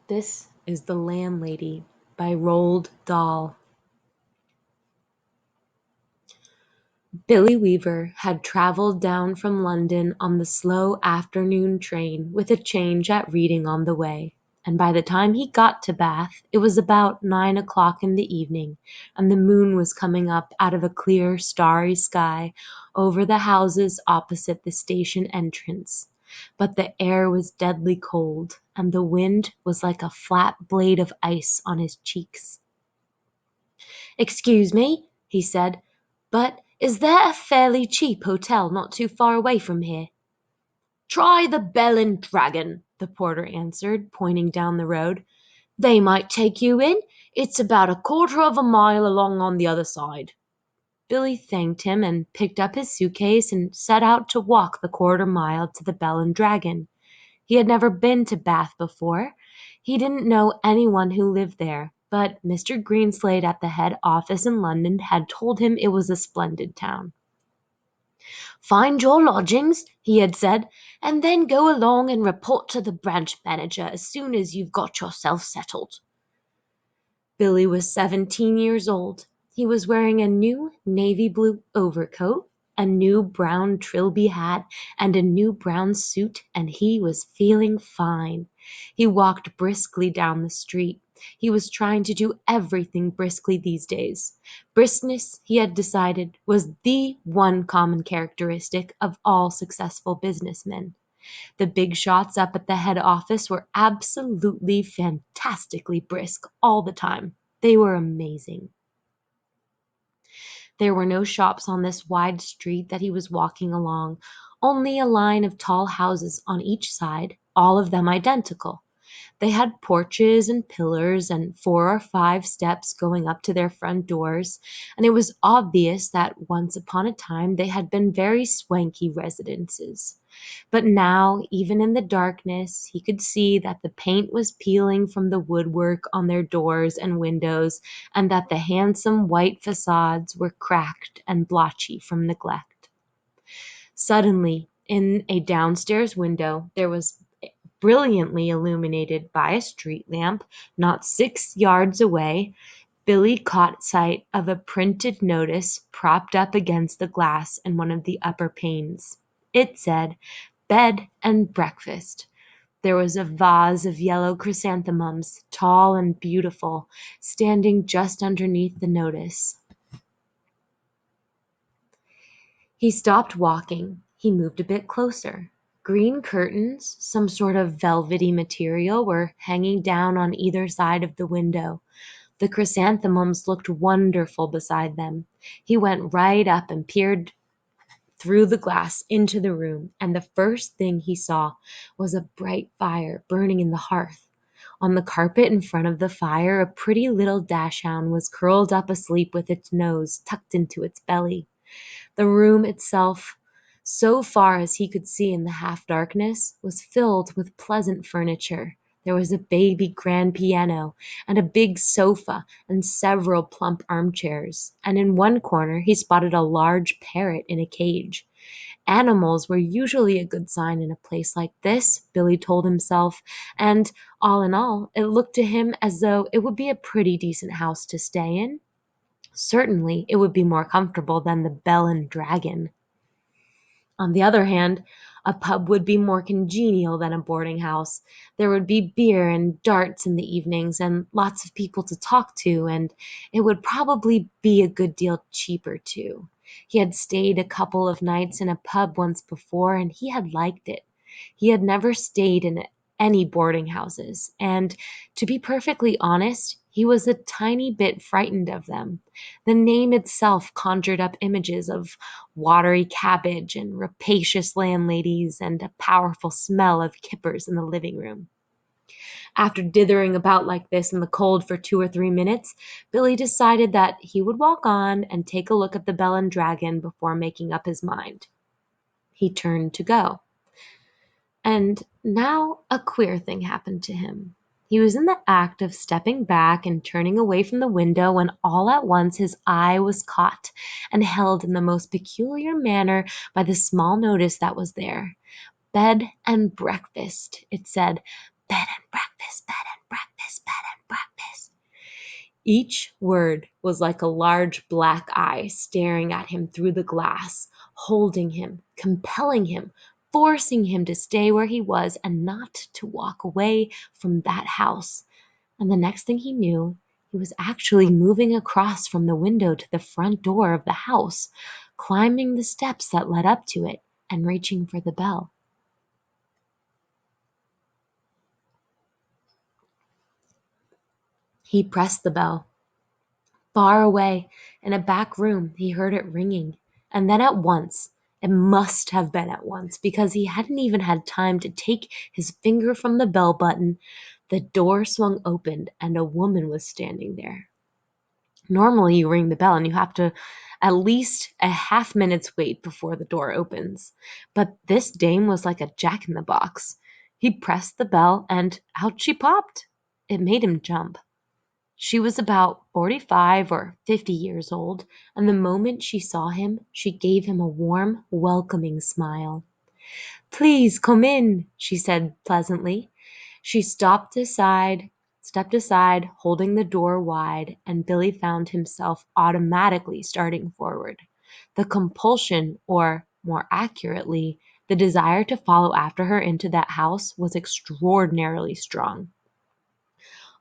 This is The Landlady by Roald Dahl. Billy Weaver had travelled down from London on the slow afternoon train with a change at Reading on the way, and by the time he got to Bath it was about 9 o'clock in the evening, and the moon was coming up out of a clear starry sky over the houses opposite the station entrance. But the air was deadly cold, and the wind was like a flat blade of ice on his cheeks. "Excuse me," he said, "but is there a fairly cheap hotel not too far away from here?" "Try the Bell and Dragon," the porter answered, pointing down the road. "They might take you in. It's about a quarter of a mile along on the other side." Billy thanked him and picked up his suitcase and set out to walk the quarter mile to the Bell and Dragon. He had never been to Bath before. He didn't know anyone who lived there, but Mr. Greenslade at the head office in London had told him it was a splendid town. "Find your lodgings," he had said, "and then go along and report to the branch manager as soon as you've got yourself settled." Billy was 17 years old. He was wearing a new navy blue overcoat, a new brown Trilby hat, and a new brown suit, and he was feeling fine. He walked briskly down the street. He was trying to do everything briskly these days. Briskness, he had decided, was the one common characteristic of all successful businessmen. The big shots up at the head office were absolutely fantastically brisk all the time. They were amazing. There were no shops on this wide street that he was walking along, only a line of tall houses on each side, all of them identical. They had porches and pillars and 4 or 5 steps going up to their front doors, and it was obvious that once upon a time they had been very swanky residences. But now, even in the darkness, he could see that the paint was peeling from the woodwork on their doors and windows, and that the handsome white facades were cracked and blotchy from neglect. Suddenly, in a downstairs window, there was brilliantly illuminated by a street lamp, not 6 yards away, Billy caught sight of a printed notice propped up against the glass in one of the upper panes. It said, "Bed and breakfast." There was a vase of yellow chrysanthemums, tall and beautiful, standing just underneath the notice. He stopped walking. He moved a bit closer. Green curtains, some sort of velvety material, were hanging down on either side of the window. The chrysanthemums looked wonderful beside them. He went right up and peered through the glass into the room, and the first thing he saw was a bright fire burning in the hearth. On the carpet in front of the fire a pretty little dachshund was curled up asleep with its nose tucked into its belly. The room itself, so far as he could see in the half darkness, was filled with pleasant furniture. There was a baby grand piano, and a big sofa, and several plump armchairs, and in one corner he spotted a large parrot in a cage. Animals were usually a good sign in a place like this, Billy told himself, and all in all, it looked to him as though it would be a pretty decent house to stay in. Certainly, it would be more comfortable than the Bell and Dragon. On the other hand, a pub would be more congenial than a boarding house. There would be beer and darts in the evenings, and lots of people to talk to, and it would probably be a good deal cheaper too. He had stayed a couple of nights in a pub once before, and he had liked it. He had never stayed in any boarding houses, and to be perfectly honest, he was a tiny bit frightened of them. The name itself conjured up images of watery cabbage and rapacious landladies and a powerful smell of kippers in the living room. After dithering about like this in the cold for 2 or 3 minutes, Billy decided that he would walk on and take a look at the Bell and Dragon before making up his mind. He turned to go. And now a queer thing happened to him. He was in the act of stepping back and turning away from the window when all at once his eye was caught and held in the most peculiar manner by the small notice that was there. "Bed and breakfast," it said. "Bed and breakfast." breakfast, bed and breakfast, bed and breakfast. Each word was like a large black eye staring at him through the glass, holding him, compelling him, forcing him to stay where he was and not to walk away from that house. And the next thing he knew, he was actually moving across from the window to the front door of the house, climbing the steps that led up to it, and reaching for the bell. He pressed the bell. Far away, in a back room, he heard it ringing. And then at once, it must have been at once, because he hadn't even had time to take his finger from the bell button, the door swung open and a woman was standing there. Normally, you ring the bell and you have to at least a half minute's wait before the door opens. But this dame was like a jack in the box. He pressed the bell and out she popped. It made him jump. She was about 45 or 50 years old, and the moment she saw him, she gave him a warm, welcoming smile. "Please come in," she said pleasantly. She stepped aside, holding the door wide, and Billy found himself automatically starting forward. The compulsion, or more accurately, the desire to follow after her into that house was extraordinarily strong.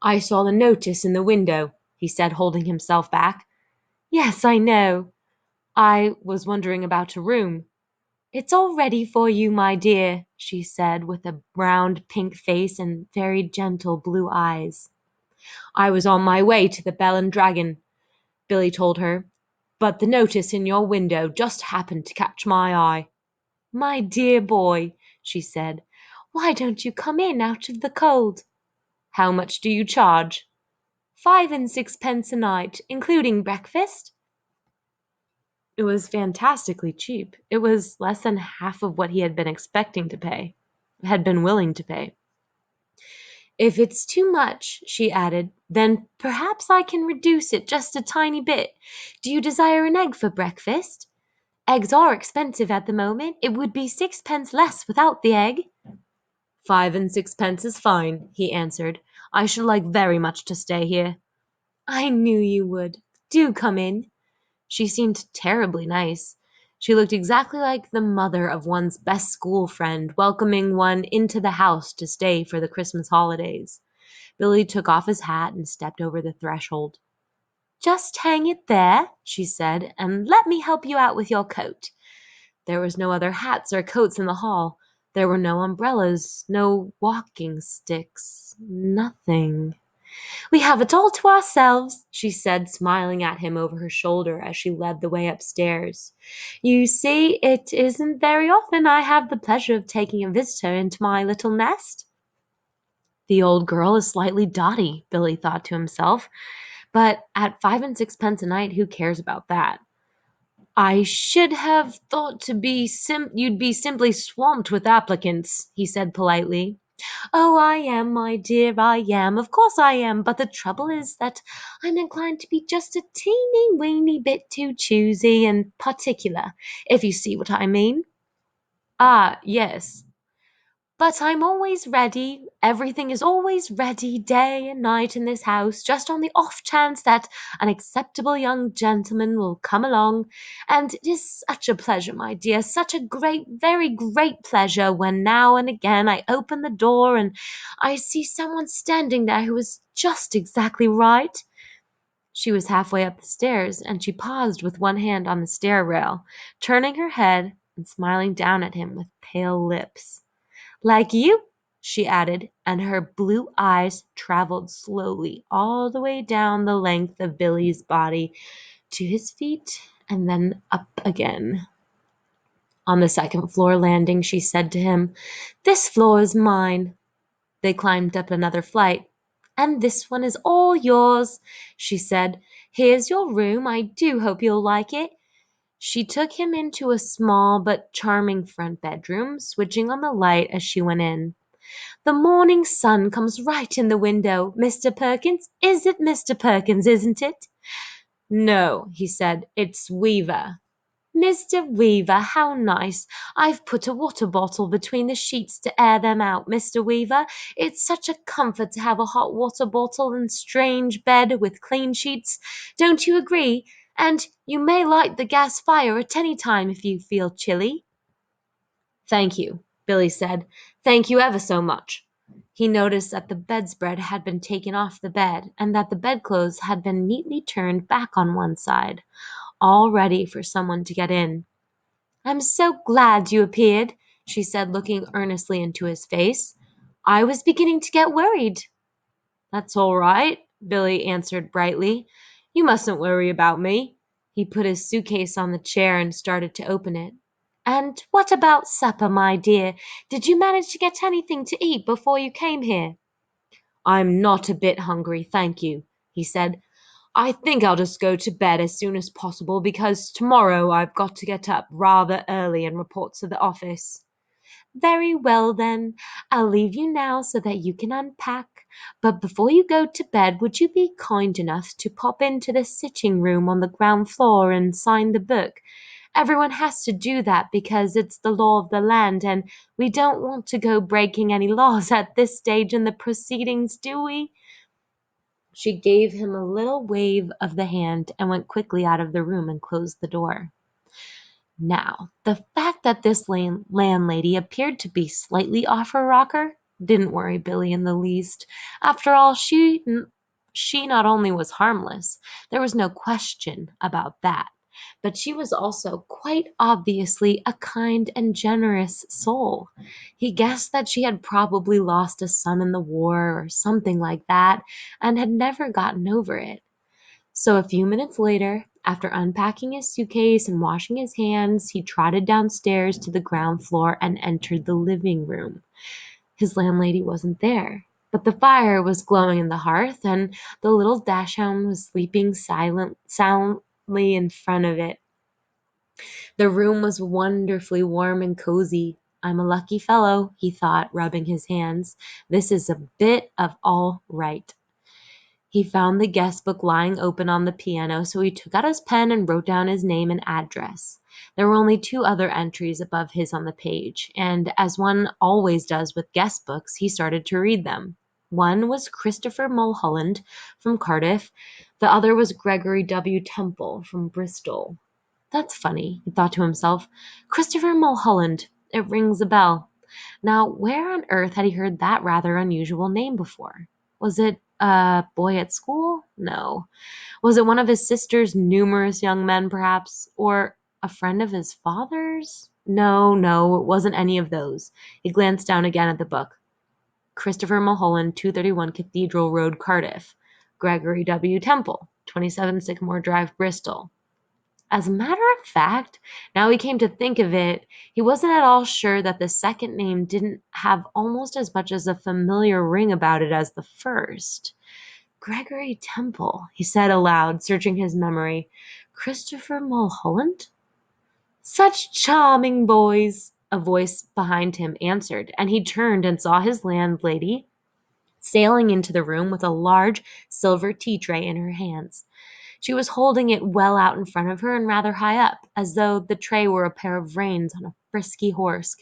"I saw the notice in the window," he said, holding himself back. "Yes, I know. I was wondering about a room." "It's all ready for you, my dear," she said, with a round pink face and very gentle blue eyes. "I was on my way to the Bell and Dragon," Billy told her, "but the notice in your window just happened to catch my eye." "My dear boy," she said, "why don't you come in out of the cold?" "How much do you charge?" "Five and sixpence a night, including breakfast." It was fantastically cheap. It was less than half of what he had been expecting to pay, had been willing to pay. "If it's too much," she added, "then perhaps I can reduce it just a tiny bit. Do you desire an egg for breakfast? Eggs are expensive at the moment. It would be sixpence less without the egg." "Five and sixpence is fine," he answered. "I should like very much to stay here." "I knew you would. Do come in." She seemed terribly nice. She looked exactly like the mother of one's best school friend welcoming one into the house to stay for the Christmas holidays. Billy took off his hat and stepped over the threshold. "Just hang it there," she said, "and let me help you out with your coat." There was no other hats or coats in the hall. There were no umbrellas, no walking sticks, nothing. "We have it all to ourselves," she said, smiling at him over her shoulder as she led the way upstairs. "You see, it isn't very often I have the pleasure of taking a visitor into my little nest." The old girl is slightly dotty, Billy thought to himself, but at five and sixpence a night, who cares about that? "I should have thought you'd be simply swamped with applicants," he said politely. "Oh, I am, my dear, I am. Of course I am. But the trouble is that I'm inclined to be just a teeny weeny bit too choosy and particular, if you see what I mean." "Ah, yes." "But I'm always ready. Everything is always ready, day and night in this house, just on the off chance that an acceptable young gentleman will come along. And it is such a pleasure, my dear, such a great, very great pleasure when now and again I open the door and I see someone standing there who is just exactly right." She was halfway up the stairs, and she paused with one hand on the stair rail, turning her head and smiling down at him with pale lips. "Like you," she added, and her blue eyes traveled slowly all the way down the length of Billy's body to his feet and then up again. On the second floor landing, she said to him, "This floor is mine." They climbed up another flight. "And this one is all yours," she said. "Here's your room. I do hope you'll like it." She took him into a small but charming front bedroom, switching on the light as she went in. "The morning sun comes right in the window, Mr. Perkins. Is it Mr. Perkins, isn't it?" "No," he said, "it's Weaver." Mr. Weaver, how nice. I've put a water bottle between the sheets to air them out, Mr. Weaver. It's such a comfort to have a hot water bottle and strange bed with clean sheets. Don't you agree? And you may light the gas fire at any time if you feel chilly. Thank you, Billy said. Thank you ever so much. He noticed that the bedspread had been taken off the bed and that the bedclothes had been neatly turned back on one side, all ready for someone to get in. I'm so glad you appeared, she said, looking earnestly into his face. I was beginning to get worried. That's all right, Billy answered brightly. You mustn't worry about me. He put his suitcase on the chair and started to open it. And what about supper, my dear? Did you manage to get anything to eat before you came here? I'm not a bit hungry, thank you, he said. I think I'll just go to bed as soon as possible because tomorrow I've got to get up rather early and report to the office. Very well, then. I'll leave you now so that you can unpack. But before you go to bed, would you be kind enough to pop into the sitting room on the ground floor and sign the book? Everyone has to do that because it's the law of the land, and we don't want to go breaking any laws at this stage in the proceedings, do we? She gave him a little wave of the hand and went quickly out of the room and closed the door. Now, the fact that this landlady appeared to be slightly off her rocker didn't worry Billy in the least. After all, she not only was harmless, there was no question about that, but she was also quite obviously a kind and generous soul. He guessed that she had probably lost a son in the war or something like that and had never gotten over it. So a few minutes later, after unpacking his suitcase and washing his hands, he trotted downstairs to the ground floor and entered the living room. His landlady wasn't there, but the fire was glowing in the hearth, and the little dachshund was sleeping soundly in front of it. The room was wonderfully warm and cozy. I'm a lucky fellow, he thought, rubbing his hands. This is a bit of all right. He found the guest book lying open on the piano, so he took out his pen and wrote down his name and address. There were only two other entries above his on the page, and as one always does with guest books, he started to read them. One was Christopher Mulholland from Cardiff, the other was Gregory W. Temple from Bristol. That's funny, he thought to himself. Christopher Mulholland. It rings a bell. Now, where on earth had he heard that rather unusual name before? Was it a boy at school? No. Was it one of his sister's numerous young men, perhaps? Or a friend of his father's? No, no, it wasn't any of those. He glanced down again at the book. Christopher Mulholland, 231 Cathedral Road, Cardiff. Gregory W. Temple, 27 Sycamore Drive, Bristol. As a matter of fact, now he came to think of it, he wasn't at all sure that the second name didn't have almost as much as a familiar ring about it as the first. Gregory Temple, he said aloud, searching his memory. Christopher Mulholland? Such charming boys, a voice behind him answered, and he turned and saw his landlady sailing into the room with a large silver tea tray in her hands. She was holding it well out in front of her and rather high up, as though the tray were a pair of reins on a frisky horse.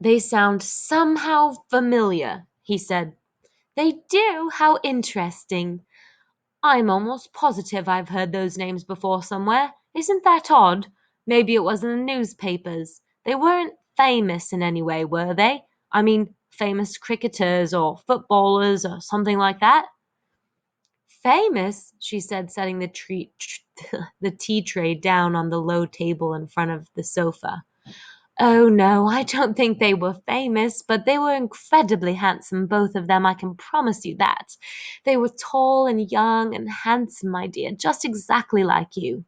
They sound somehow familiar, he said. They do? How interesting. I'm almost positive I've heard those names before somewhere. Isn't that odd? Maybe it was in the newspapers. They weren't famous in any way, were they? I mean, famous cricketers or footballers or something like that? Famous, she said, setting the tea tray down on the low table in front of the sofa. Oh no, I don't think they were famous, but they were incredibly handsome, both of them, I can promise you that. They were tall and young and handsome, my dear, just exactly like you.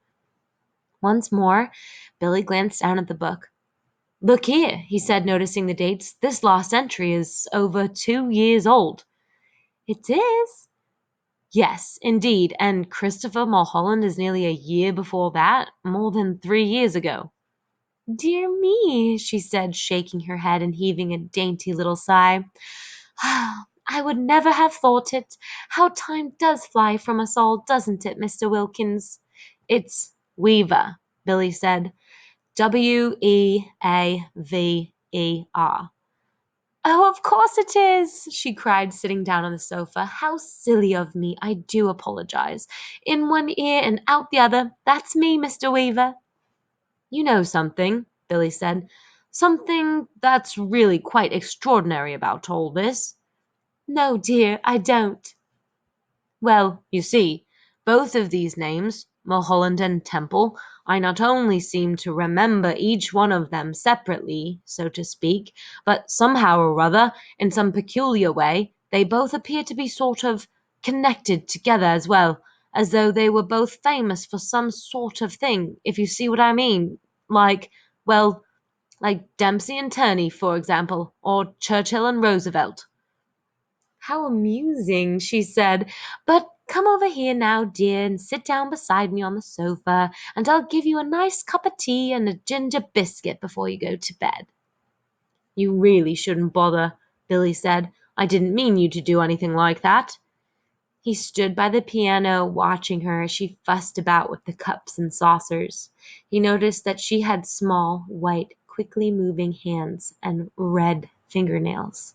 Once more, Billy glanced down at the book. Look here, he said, noticing the dates. This last entry is over 2 years old. It is? Yes, indeed, and Christopher Mulholland is nearly a year before that, more than 3 years ago. Dear me, she said, shaking her head and heaving a dainty little sigh. I would never have thought it. How time does fly from us all, doesn't it, Mr. Wilkins? It's Weaver, Billy said. Weaver. Oh, of course it is, she cried, sitting down on the sofa. How silly of me. I do apologize. In one ear and out the other. That's me, Mr. Weaver. You know something, Billy said. Something that's really quite extraordinary about all this. No, dear, I don't. Well, you see, both of these names, Mulholland and Temple, I not only seem to remember each one of them separately, so to speak, but somehow or other, in some peculiar way, they both appear to be sort of connected together as well, as though they were both famous for some sort of thing, if you see what I mean. Like, well, like Dempsey and Turney, for example, or Churchill and Roosevelt. How amusing, she said. But come over here now, dear, and sit down beside me on the sofa, and I'll give you a nice cup of tea and a ginger biscuit before you go to bed. You really shouldn't bother, Billy said. I didn't mean you to do anything like that. He stood by the piano watching her as she fussed about with the cups and saucers. He noticed that she had small, white, quickly moving hands and red fingernails.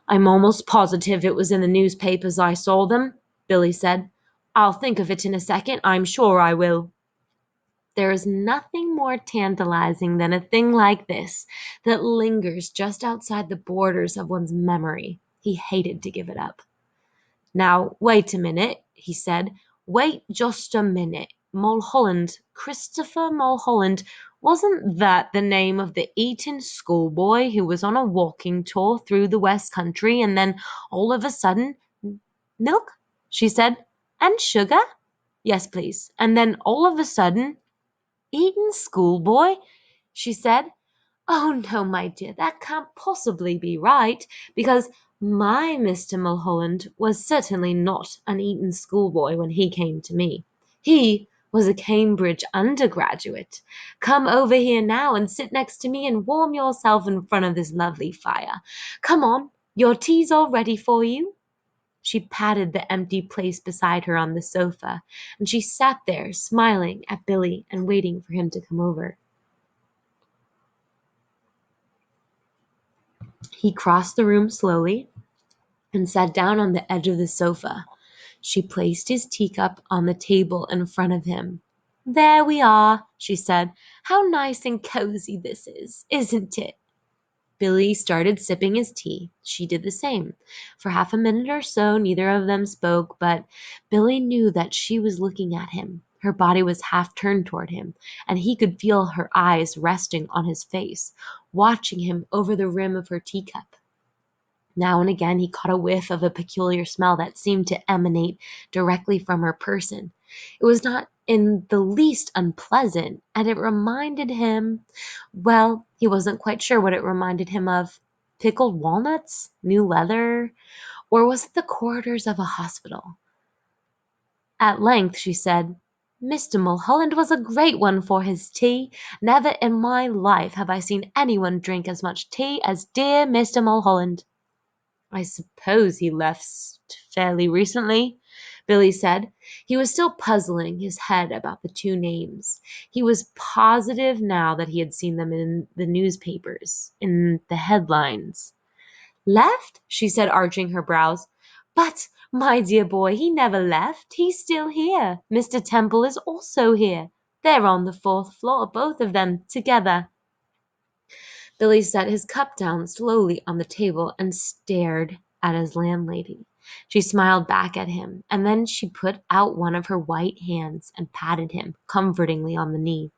I'm almost positive it was in the newspapers I saw them, Billy said. I'll think of it in a second, I'm sure I will. There is nothing more tantalizing than a thing like this that lingers just outside the borders of one's memory. He hated to give it up. Now, wait a minute, he said. Wait just a minute. Mulholland, Christopher Mulholland, wasn't that the name of the Eton schoolboy who was on a walking tour through the West Country and then all of a sudden, milk? She said. And sugar? Yes, please. And then all of a sudden, Eton schoolboy? She said. Oh, no, my dear, that can't possibly be right, because my Mr. Mulholland was certainly not an Eton schoolboy when he came to me. He was a Cambridge undergraduate. Come over here now and sit next to me and warm yourself in front of this lovely fire. Come on, your tea's all ready for you. She patted the empty place beside her on the sofa, and she sat there smiling at Billy and waiting for him to come over. He crossed the room slowly and sat down on the edge of the sofa. She placed his teacup on the table in front of him. There we are, she said. How nice and cozy this is, isn't it? Billy started sipping his tea. She did the same. For half a minute or so, neither of them spoke, but Billy knew that she was looking at him. Her body was half turned toward him, and he could feel her eyes resting on his face, watching him over the rim of her teacup. Now and again he caught a whiff of a peculiar smell that seemed to emanate directly from her person. It was not in the least unpleasant, and it reminded him, well, he wasn't quite sure what it reminded him of. Pickled walnuts? New leather? Or was it the corridors of a hospital? At length she said, Mr. Mulholland was a great one for his tea. Never in my life have I seen anyone drink as much tea as dear Mr. Mulholland. I suppose he left fairly recently, Billy said. He was still puzzling his head about the two names. He was positive now that he had seen them in the newspapers, in the headlines. Left? She said, arching her brows. But, my dear boy, he never left. He's still here. Mr. Temple is also here. They're on the fourth floor, both of them, together. Billy set his cup down slowly on the table and stared at his landlady. She smiled back at him, and then she put out one of her white hands and patted him comfortingly on the knee.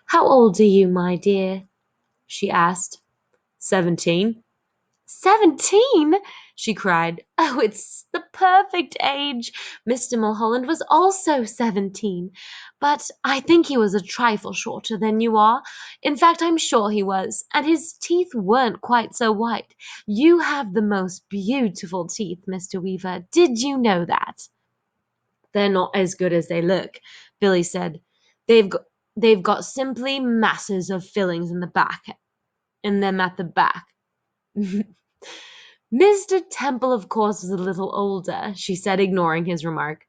How old are you, my dear? She asked. 17. 17? She cried. Oh, it's the perfect age. Mr. Mulholland was also 17, but I think he was a trifle shorter than you are. In fact, I'm sure he was, and his teeth weren't quite so white. You have the most beautiful teeth, Mr. Weaver. Did you know that? They're not as good as they look, Billy said. They've got, they've got simply masses of fillings in them at the back. Mr. Temple, of course, was a little older, she said, ignoring his remark.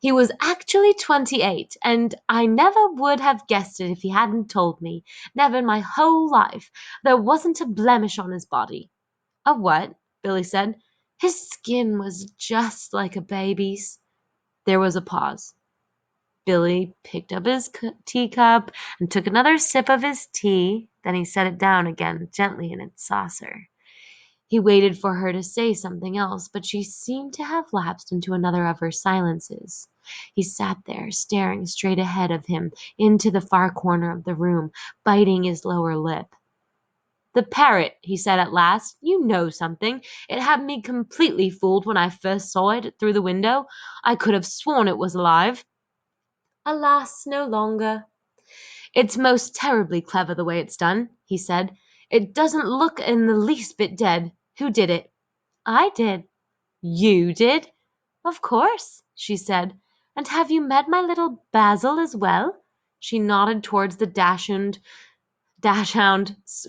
He was actually 28, and I never would have guessed it if he hadn't told me. Never in my whole life. There wasn't a blemish on his body. A what? Billy said. His skin was just like a baby's. There was a pause. Billy picked up his teacup and took another sip of his tea. Then he set it down again, gently in its saucer. He waited for her to say something else, but she seemed to have lapsed into another of her silences. He sat there, staring straight ahead of him into the far corner of the room, biting his lower lip. The parrot, he said at last. You know something. It had me completely fooled when I first saw it through the window. I could have sworn it was alive. Alas, no longer. It's most terribly clever the way it's done, he said. It doesn't look in the least bit dead. Who did it? I did. You did? Of course, she said. And have you met my little Basil as well? She nodded towards the dachshund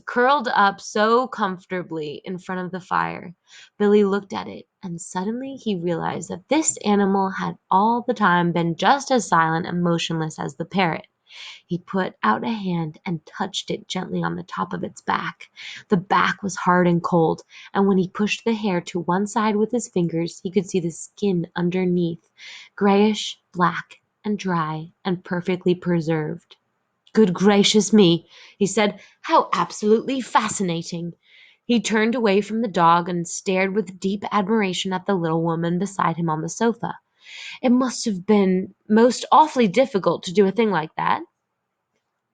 curled up so comfortably in front of the fire. Billy looked at it, and suddenly he realized that this animal had all the time been just as silent and motionless as the parrot. He put out a hand and touched it gently on the top of its back. The back was hard and cold, and when he pushed the hair to one side with his fingers, he could see the skin underneath, grayish black and dry and perfectly preserved. Good gracious me, he said. How absolutely fascinating. He turned away from the dog and stared with deep admiration at the little woman beside him on the sofa. It must have been most awfully difficult to do a thing like that.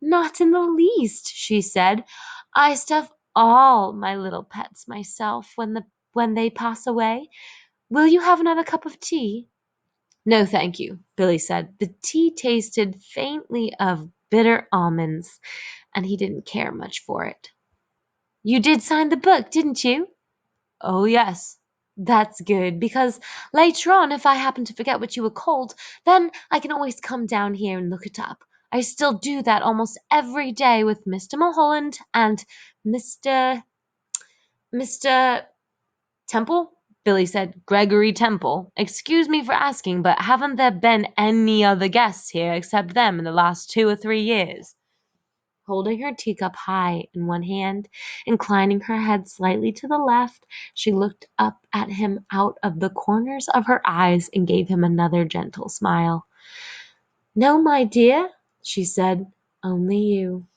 Not in the least, she said. I stuff all my little pets myself when they pass away. Will you have another cup of tea? No, thank you, Billy said. The tea tasted faintly of bitter almonds, and he didn't care much for it. You did sign the book, didn't you? Oh, yes. That's good, because later on, if I happen to forget what you were called, then I can always come down here and look it up. I still do that almost every day with Mr. Mulholland and Mr. Mr. Temple? Billy said. Gregory Temple. Excuse me for asking, but haven't there been any other guests here except them in the last 2 or 3 years? Holding her teacup high in one hand, inclining her head slightly to the left, she looked up at him out of the corners of her eyes and gave him another gentle smile. No, my dear, she said, only you.